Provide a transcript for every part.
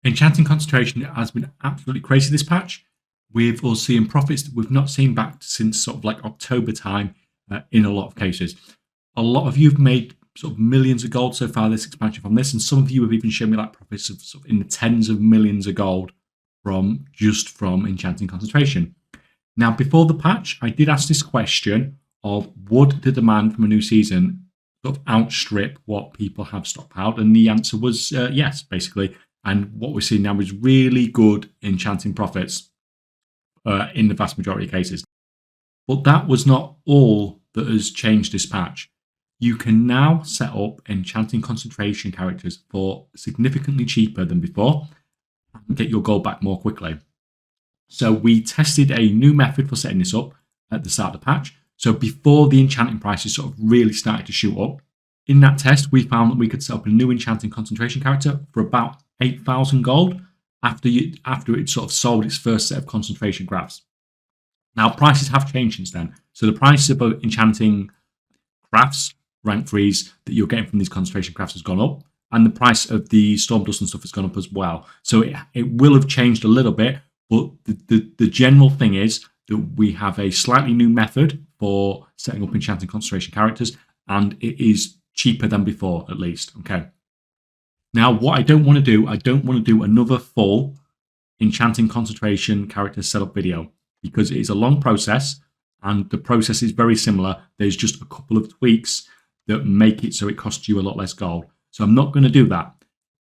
Enchanting Concentration has been absolutely crazy this patch, with us seeing profits that we've not seen back since sort of like October time in a lot of cases. A lot of you have made sort of millions of gold so far this expansion from this, and some of you have even shown me like profits of sort of in the tens of millions of gold from Enchanting Concentration. Now, before the patch, I did ask this question of would the demand from a new season sort of outstrip what people have stockpiled, and the answer was yes, basically. And what we're seeing now is really good enchanting profits in the vast majority of cases. But that was not all that has changed this patch. You can now set up enchanting concentration characters for significantly cheaper than before and get your gold back more quickly. So we tested a new method for setting this up at the start of the patch. So before the enchanting prices sort of really started to shoot up, in that test, we found that we could set up a new enchanting concentration character for about 8,000 gold after it sort of sold its first set of concentration crafts. Now, prices have changed since then. So the prices of enchanting crafts, rank 3s that you're getting from these concentration crafts has gone up, and the price of the storm dust and stuff has gone up as well. So it will have changed a little bit, but the general thing is that we have a slightly new method for setting up enchanting concentration characters, and it is cheaper than before, at least. Okay. Now, what I don't want to do another full enchanting concentration character setup video, because it is a long process and the process is very similar. There's just a couple of tweaks that make it so it costs you a lot less gold. So I'm not going to do that.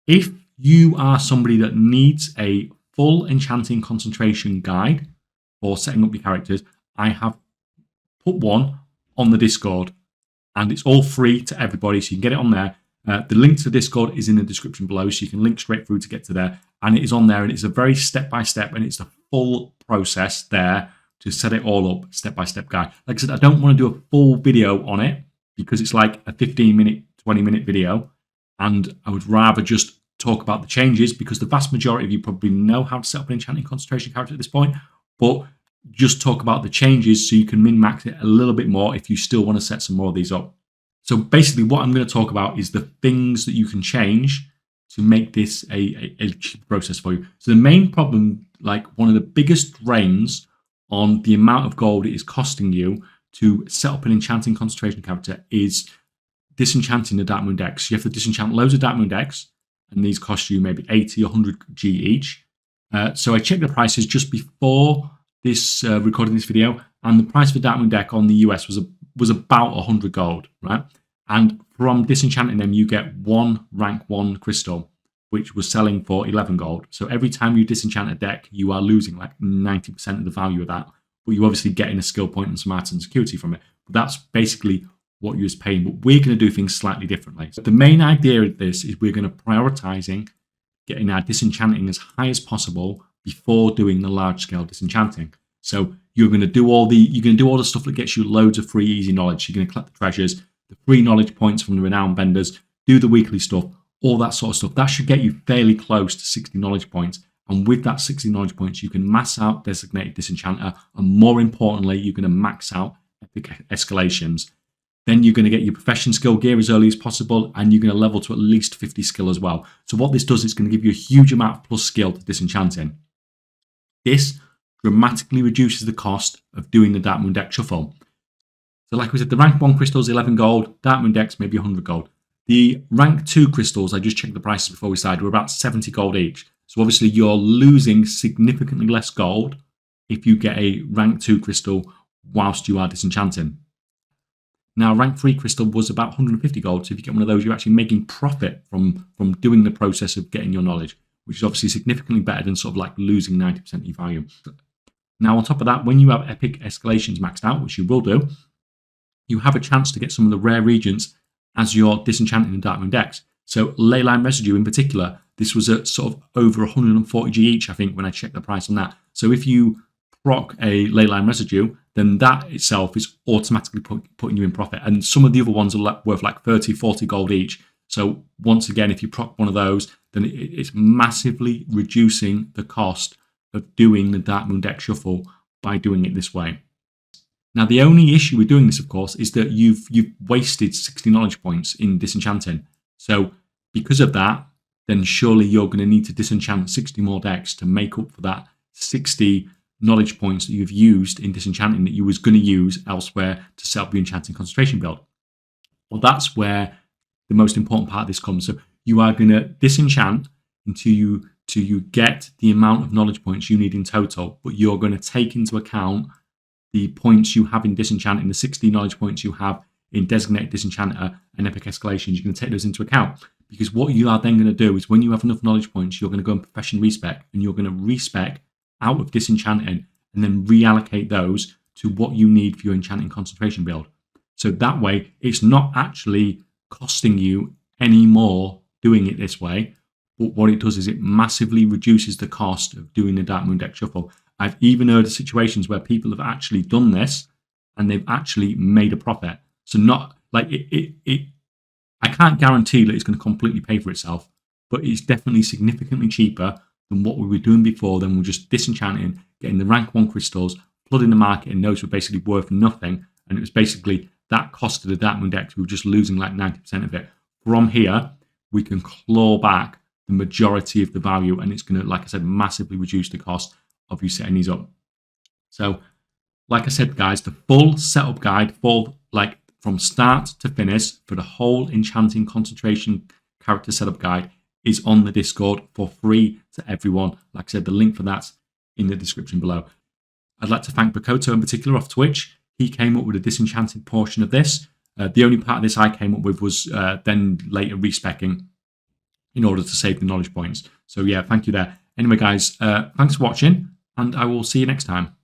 If you are somebody that needs a full enchanting concentration guide for setting up your characters, I have put one on the Discord, and it's all free to everybody, so you can get it on there. The link to the Discord is in the description below, so you can link straight through to get to there. And it is on there, and it's a very step-by-step, and it's the full process there to set it all up, step-by-step guide. Like I said, I don't want to do a full video on it because it's like a 15-minute, 20-minute video, and I would rather just talk about the changes, because the vast majority of you probably know how to set up an enchanting concentration character at this point, but just talk about the changes so you can min-max it a little bit more if you still want to set some more of these up. So basically what I'm going to talk about is the things that you can change to make this a cheap process for you. So the main problem, like one of the biggest drains on the amount of gold it is costing you to set up an enchanting concentration character, is disenchanting the Dark Moon decks. You have to disenchant loads of Dark Moon decks, and these cost you maybe 80 or 100 G each. So I checked the prices just before this recording this video, and the price for Dark Moon deck on the US was about 100 gold, right? And from disenchanting them, you get one rank 1 crystal, which was selling for 11 gold. So every time you disenchant a deck, you are losing like 90% of the value of that. But you're obviously getting a skill point and some art and security from it. But that's basically what you're paying. But we're going to do things slightly differently. So the main idea of this is we're going to prioritizing getting our disenchanting as high as possible before doing the large scale disenchanting. So you're going to do all the stuff that gets you loads of free easy knowledge. You're going to collect the treasures, the free knowledge points from the renowned vendors, do the weekly stuff, all that sort of stuff. That should get you fairly close to 60 knowledge points. And with that 60 knowledge points, you can max out designated disenchanter, and more importantly, you're going to max out epic escalations. Then you're going to get your profession skill gear as early as possible, and you're going to level to at least 50 skill as well. So what this does is going to give you a huge amount of plus skill to disenchanting. This dramatically reduces the cost of doing the Dark Moon deck shuffle. So like we said, the rank 1 crystals, 11 gold, Dark Moon decks, maybe 100 gold. The rank 2 crystals, I just checked the prices before we started, were about 70 gold each. So obviously you're losing significantly less gold if you get a rank 2 crystal whilst you are disenchanting. Now, rank 3 crystal was about 150 gold, so if you get one of those, you're actually making profit from doing the process of getting your knowledge, which is obviously significantly better than sort of like losing 90% of your value. Now, on top of that, when you have epic escalations maxed out, which you will do, you have a chance to get some of the rare regents as you're disenchanting the Dark Moon decks. So Leyline Residue in particular, this was at sort of over 140 G each, I think, when I checked the price on that. So if you proc a Leyline Residue, then that itself is automatically putting you in profit. And some of the other ones are worth like 30, 40 gold each. So once again, if you proc one of those, then it's massively reducing the cost of doing the Dark Moon deck shuffle by doing it this way. Now, the only issue with doing this, of course, is that you've wasted 60 knowledge points in disenchanting. So because of that, then surely you're going to need to disenchant 60 more decks to make up for that 60 knowledge points that you've used in disenchanting that you was going to use elsewhere to set up the Enchanting Concentration build. Well, that's where the most important part of this comes. So you are going to disenchant until you get the amount of knowledge points you need in total, but you're going to take into account the points you have in disenchanting, the 60 knowledge points you have in designated disenchanter and epic escalations. You're going to take those into account, because what you are then going to do is when you have enough knowledge points, you're going to go and profession respec, and you're going to respec out of disenchanting and then reallocate those to what you need for your enchanting concentration build. So that way, it's not actually costing you any more doing it this way. But what it does is it massively reduces the cost of doing the Dark Moon deck shuffle. I've even heard of situations where people have actually done this and they've actually made a profit. So not like I can't guarantee that it's going to completely pay for itself, but it's definitely significantly cheaper than what we were doing before. Then we're just disenchanting, getting the rank 1 crystals, flooding the market, and those were basically worth nothing. And it was basically that cost of the Dark Moon decks. We were just losing like 90% of it. From here, we can claw back the majority of the value, and it's going to, like I said, massively reduce the cost of you setting these up. So, like I said, guys, the full setup guide, from start to finish for the whole Enchanting Concentration character setup guide is on the Discord for free to everyone. Like I said, the link for that's in the description below. I'd like to thank Bakoto in particular off Twitch. He came up with a disenchanted portion of this. The only part of this I came up with was then later respecking in order to save the knowledge points. So yeah, thank you there. Anyway, guys, thanks for watching, and I will see you next time.